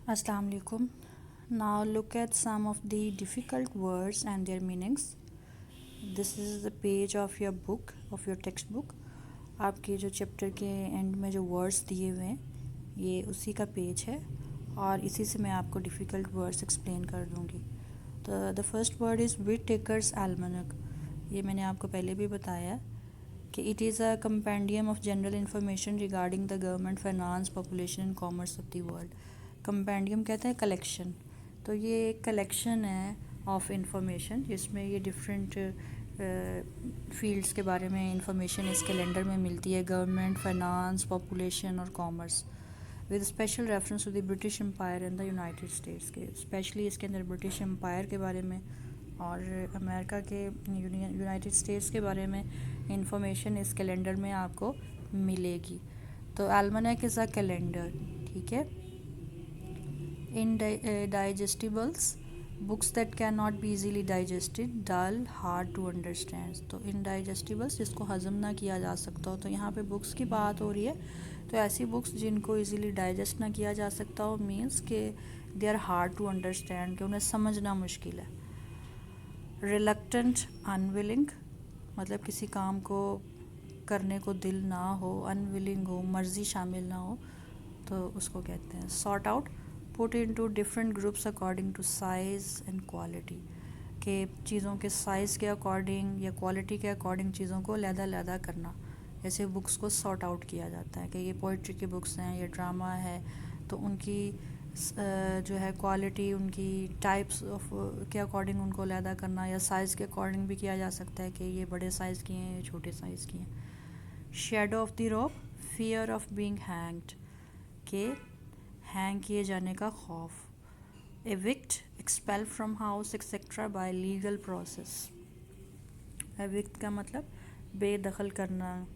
Assalamu alaikum. Now look at some of the difficult words and their meanings. This is the page of your book, of your textbook. आपके जो chapter के and में जो words दिए हुए हैं ये उसी का पेज है और इसी से मैं आपको डिफ़िकल्ट वर्ड्स एक्सप्लेन कर दूँगी। तो the first word is Whitaker's Almanack. ये मैंने आपको पहले भी बताया कि it is a compendium of general information regarding the government finance population and commerce of the world. Compendium कहते हैं कलेक्शन, तो ये एक कलेक्शन है ऑफ इंफॉर्मेशन जिसमें ये डिफरेंट फील्ड्स के बारे में इंफॉर्मेशन इस कैलेंडर में मिलती है, गवर्नमेंट, फाइनेंस, पॉपुलेशन और commerce, with special reference to the British Empire and the United States के। स्पेशली इसके अंदर ब्रिटिश एम्पायर के बारे में और अमेरिका के यूनाइटेड स्टेट्स के बारे में इंफॉर्मेशन इस कैलेंडर में आपको मिलेगी। तो एल्मनैक इज़ अ कैलेंडर, ठीक है। Indigestibles, books that cannot be easily digested, dull, hard to understand। तो indigestibles जिसको हज़म ना किया जा सकता हो, तो यहाँ पे बुक्स की बात हो रही है। तो ऐसी बुक्स जिनको इजीली डाइजेस्ट ना किया जा सकता हो मीन्स कि they are hard to understand, कि उन्हें समझना मुश्किल है। रिलक्टेंट, अनविलिंग, मतलब किसी काम को करने को दिल ना हो, अनविलिंग हो, मर्ज़ी शामिल ना हो, तो उसको कहते हैं। Sort out, put into different groups according to size and quality, के चीज़ों के साइज़ के अकॉर्डिंग या क्वालिटी के अकॉर्डिंग चीज़ों को लहदा करना। जैसे बुक्स को सॉर्ट आउट किया जाता है कि ये पोइट्री की बुक्स हैं, ये ड्रामा है, तो उनकी जो है क्वालिटी, उनकी टाइप्स ऑफ के अकॉर्डिंग उनको लहदा करना, या साइज़ के अकॉर्डिंग भी किया जा सकता है कि ये बड़े साइज़ की हैं, ये छोटे साइज़ की हैं। Shadow of the rope, fear of being hanged, के हैंग किए जाने का खौफ। Evict, expel from house etcetera by legal process. Evict का मतलब बेदखल करना,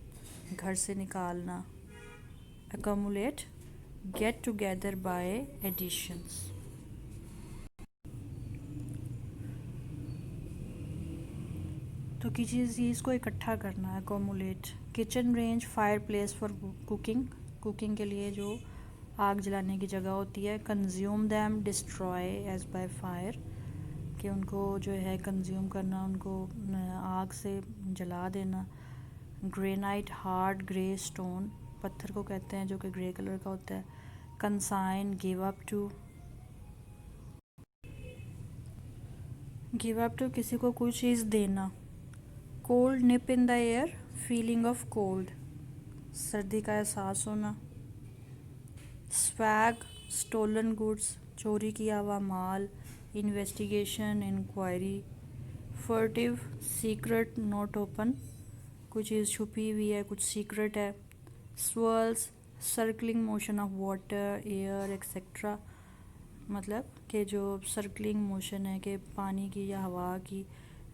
घर से निकालना। Accumulate, get together by additions. तो किसी चीज़ को इकट्ठा करना है, accumulate. Kitchen range, fireplace for cooking, cooking के लिए जो आग जलाने की जगह होती है। Consume them, destroy as by fire, कि उनको जो है कंज्यूम करना, उनको आग से जला देना। ग्रेनाइट, हार्ड ग्रे स्टोन, पत्थर को कहते हैं जो कि ग्रे कलर का होता है। Consign, give up to, give up to किसी को कोई चीज़ देना। Cold nip in the air, feeling of cold, सर्दी का एहसास होना। स्वैग, स्टोलन गुड्स, चोरी किया हुआ माल। Investigation, inquiry. Furtive, secret, not open, कोई चीज़ छुपी हुई है, कुछ सीक्रेट है। Swirls, circling motion of water, air etcetera, मतलब कि जो सर्कलिंग मोशन है कि पानी की या हवा की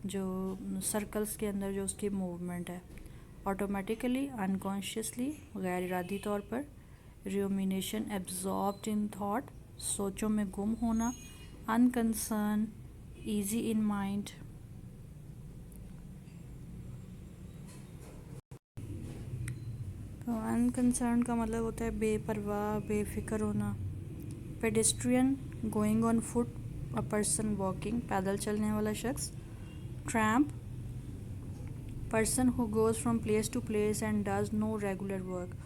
जो सर्कल्स के अंदर जो उसकी मूवमेंट है। ऑटोमेटिकली, अनकॉन्शियसली, गैर इरादी तौर पर। रूमिनेशन, एब्जॉर्ब्ड इन थॉट, सोचों में गुम होना। Unconcern, easy in mind. तो अनकंसर्न का मतलब होता है बेपरवाह, बेफिक्र होना। Pedestrian, going on foot, a person walking, पैदल चलने वाला शख्स। Tramp, person who goes from place to place and does no regular work,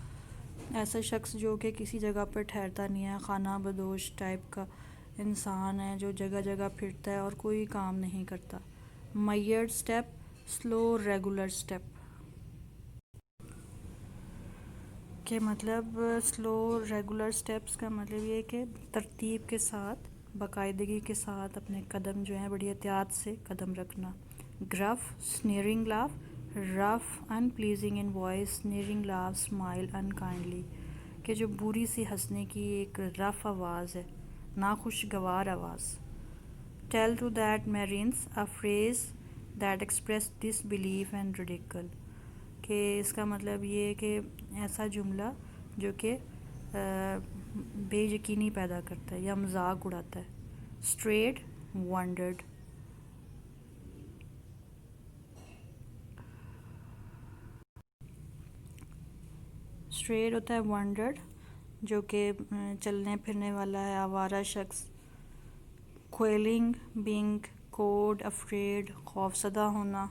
ऐसा शख्स जो कि किसी जगह पर ठहरता नहीं है, खाना बदोश टाइप का इंसान है जो जगह जगह फिरता है और कोई काम नहीं करता। मयर्ड स्टेप, स्लो रेगुलर स्टेप, के मतलब स्लो रेगुलर स्टेप्स का मतलब ये है कि तरतीब के साथ, बाकायदगी के साथ अपने कदम जो हैं बड़ी एहतियात से कदम रखना। Gruff, sneering laugh, rough, unpleasing in voice, sneering laugh, smile unkindly, कि जो बुरी सी हंसने की एक रफ आवाज़ है, नाखुशगवार आवाज़। Tell to that marines, a phrase that express disbelief and ridicule, कि इसका मतलब ये है कि ऐसा जुमला जो कि बेयकीनी पैदा करता है या मजाक उड़ाता है। स्ट्रेड, वंडर्ड, स्ट्रेड होता है वंडर्ड, जो कि चलने फिरने वाला है, आवारा शख्स। क्वेलिंग, बीइंग कोड, अफ्रेड, खौफसदा होना।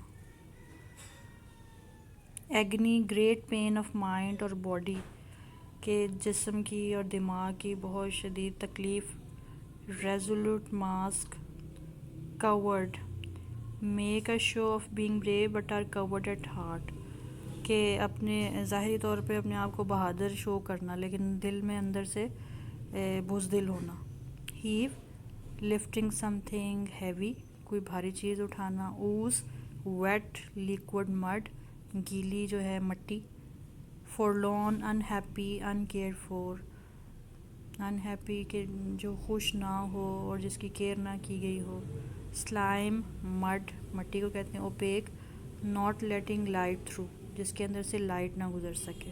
Agony, great pain of mind और बॉडी, के जिस्म की और दिमाग की बहुत शदीद तकलीफ़। Resolute mask. Coward, make a show of being brave but are coward at heart, के अपने ज़ाहिरी तौर पे अपने आप को बहादुर शो करना लेकिन दिल में अंदर से बुज़दिल होना। हीव, लिफ्टिंग समथिंग हैवी, कोई भारी चीज़ उठाना। ऊज़, वेट लिक्विड मड, गीली जो है मट्टी। फॉरलॉर्न, अनहैप्पी, अनकेयर फॉर, अनहैप्पी के जो खुश ना हो और जिसकी केयर ना की गई हो। स्लाइम, मड, मट्टी को कहते हैं। Opaque, not letting light through, जिसके अंदर से लाइट ना गुजर सके।